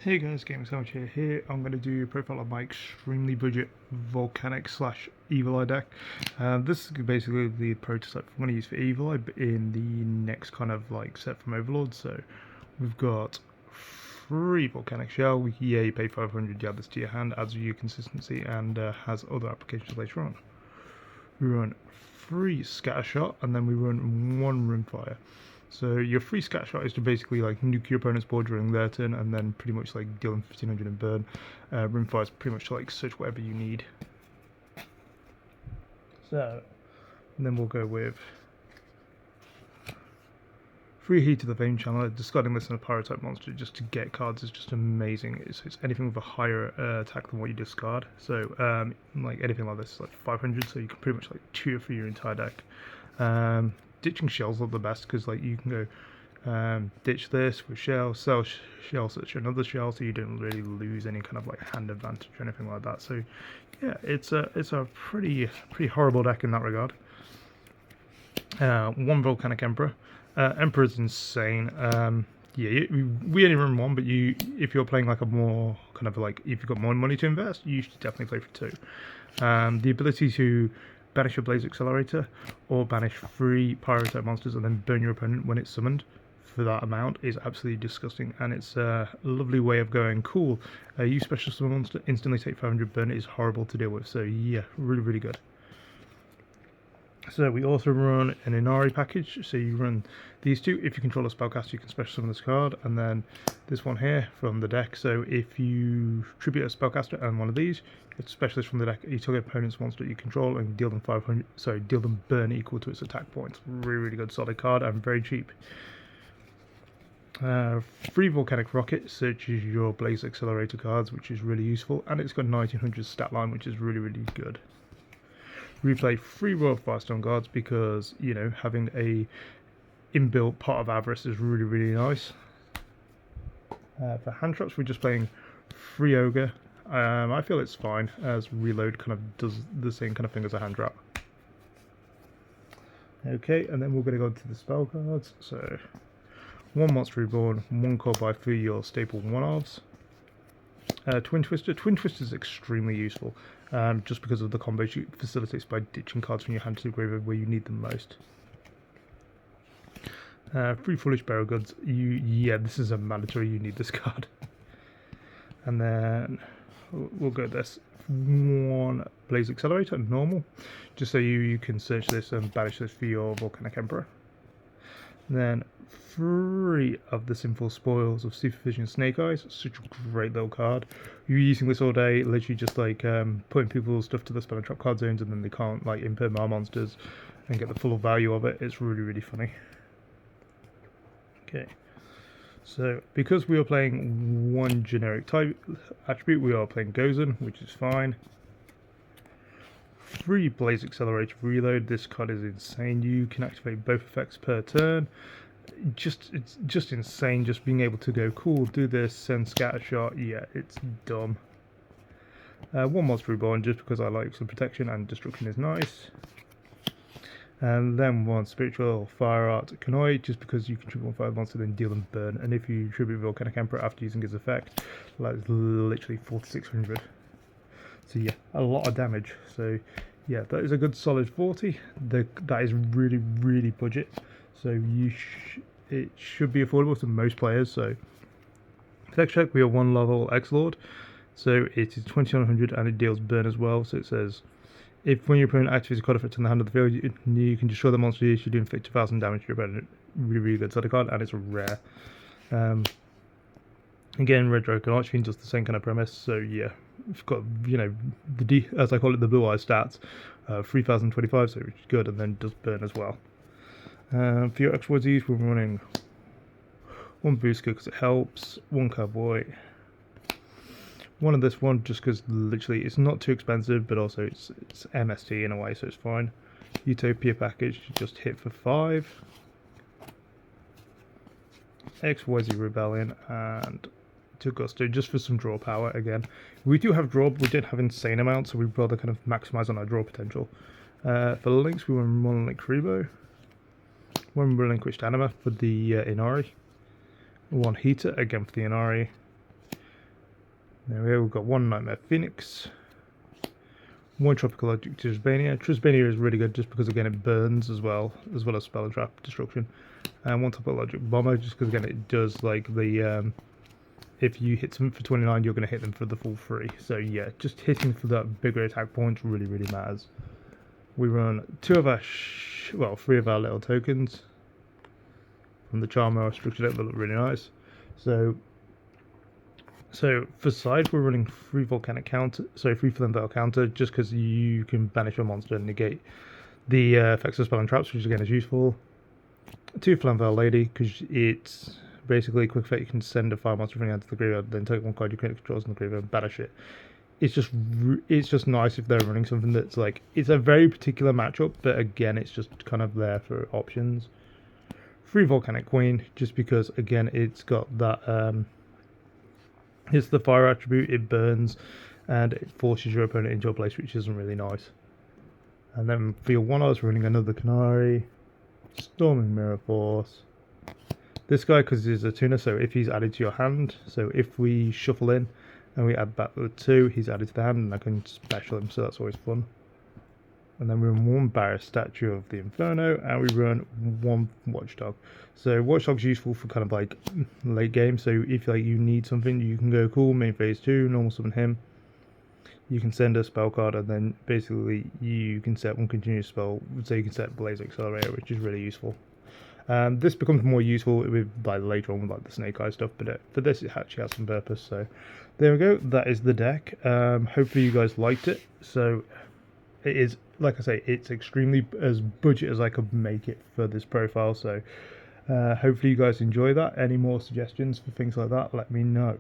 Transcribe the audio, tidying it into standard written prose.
Hey guys, GamingSandwich here. I'm going to do a profile of my extremely budget Volcanic slash Evil Eye deck. This is basically the prototype I'm going to use for Evil Eye in the next kind of like set from Overlord. So we've got free Volcanic Shell. Yeah, you pay 500, you add this to your hand, adds you consistency, and has other applications later on. We run free Scatter Shot, and then we run one Rimfire. So your free scatter shot is to basically like nuke your opponent's board during their turn, and then pretty much like deal them 1500 and burn. Rimfire is pretty much to like search whatever you need. So, and then we'll go with free Heat to the Vein Channel. Discarding this in a Pyro type monster just to get cards is just amazing. It's anything with a higher attack than what you discard. So like anything like this is like 500, so you can pretty much like cheer for your entire deck. Ditching shells are the best because like you can go ditch this with shell, sell shell, search another shell, so you don't really lose any kind of like hand advantage or anything like that. So yeah, it's a pretty horrible deck in that regard. One Volcanic Emperor. Emperor's insane. Yeah, we only run one, but if you're playing like a more kind of like if you've got more money to invest, you should definitely play for two. The ability to banish your Blaze Accelerator or banish 3 Pyro type monsters and then burn your opponent when it's summoned for that amount is absolutely disgusting, and it's a lovely way of going, cool, you special summon monster, instantly take 500, burn it is horrible to deal with. So yeah, really good. So we also run an Inari package, so you run these two. If you control a spellcaster, you can special summon this card, and then this one here from the deck. So if you tribute a spellcaster and one of these, it's specialist from the deck, you target opponent's monster you control and deal them 500. Sorry, deal them burn equal to its attack points. Really good, solid card, and very cheap. Free Volcanic Rocket searches your Blaze Accelerator cards, which is really useful, and it's got 1900 stat line, which is really good. Replay 3 Royal Firestone guards because, you know, having a inbuilt Pot of Avarice is really nice. For hand traps, we're just playing 3 Ogre. I feel it's fine, as Reload kind of does the same kind of thing as a hand trap. Okay, and then we're going to go to the spell cards. So, 1 Monster Reborn, 1 card by 3 your staple 1-ofs. Twin Twister. Twin Twister is extremely useful, just because of the combos it facilitates by ditching cards from your hand to the graveyard where you need them most. 3 Foolish Barrel Goods. Yeah, this is a mandatory. You need this card. And then we'll go this 1 Blaze Accelerator, normal, just so you can search this and banish this for your Volcanic Emperor. Then 3 of the Sinful Spoils of Supervision Snake Eyes. Such a great little card. You're using this all day, literally just like putting people's stuff to the spell and trap card zones, and then they can't like imperm monsters and get the full value of it. It's really funny. Okay, so because we are playing 1 generic type attribute, we are playing Gozen, which is fine. 3 Blaze Accelerator Reload. This card is insane. You can activate both effects per turn. It's just insane. Just being able to go, cool, do this, send Scatter Shot. Yeah, it's dumb. 1 Monster Reborn, just because I like some protection and destruction is nice. And then 1 Spiritual Fire Art Kanoi, just because you can tribute 1 fire monster, then deal them burn. And if you tribute Volcanic Emperor after using his effect, that is literally 4600. So yeah, a lot of damage. So yeah, that is a good solid 40. That is really budget. So it should be affordable to most players. So next check, we are 1 level X-Lord. So it is 2100 and it deals burn as well. So it says, if when your opponent activates a card effect in the hand of the field, you can destroy the monster you do inflict 2000 damage to your opponent. Really good solid card, and it's rare. Again, Red Dragon Archfiend does the same kind of premise. So yeah, we've got, you know, as I call it, the blue eye stats, 3025, so which is good, and then does burn as well. For your exploits, we're running 1 Booster because it helps, 1 Cowboy, 1 of this one just because literally it's not too expensive, but also it's MST in a way, so it's fine. Utopia package, just hit for 5. XYZ Rebellion and to Gusto just for some draw power again. We do have draw, but we don't have insane amounts, so we'd rather kind of maximise on our draw potential. For links, we run 1 Link Rebo, 1 Relinquished Anima for the Inari, 1 Heater again for the Inari, There we go, we've got one Nightmare Phoenix, one Tropical Logic Trisbania. Trisbania is really good just because again it burns as well as Spell and Trap Destruction. And one Tropical Logic Bomber just because again it does like the if you hit them for 29 you're going to hit them for the full 3. So yeah, just hitting for that bigger attack points really matters. We run 3 of our little tokens from the Charmer structure deck that look really nice. So for side we're running 3 Volcanic counter, so 3 Flamvel counter, just because you can banish a monster and negate the effects of spell and traps, which again is useful. 2 Flamvel Lady, because it's basically quick effect. You can send a fire monster from your hand to the graveyard, then take one card your critic controls in the graveyard and banish it. It's just nice if they're running something that's like, it's a very particular matchup, but again it's just kind of there for options. 3 Volcanic Queen, just because again it's got that it's the fire attribute, it burns, and it forces your opponent into a place which isn't really nice. And then for your 1 I was running another Canary, Storming Mirror Force. This guy, because he's a tuner, so if he's added to your hand, so if we shuffle in and we add back the 2, he's added to the hand, and I can special him, so that's always fun. And then we run 1 Barrier Statue of the Inferno, and we run 1 Watchdog. So Watchdog's useful for kind of like late game, so if like you need something, you can go cool, main phase 2, normal summon him. You can send a spell card, and then basically you can set 1 continuous spell, so you can set Blaze Accelerator, which is really useful. This becomes more useful with like later on with like the Snake Eye stuff, but for this it actually has some purpose. So there we go, that is the deck. Hopefully you guys liked it. So it is, like I say, it's extremely as budget as I could make it for this profile. So hopefully you guys enjoy that. Any more suggestions for things like that, let me know.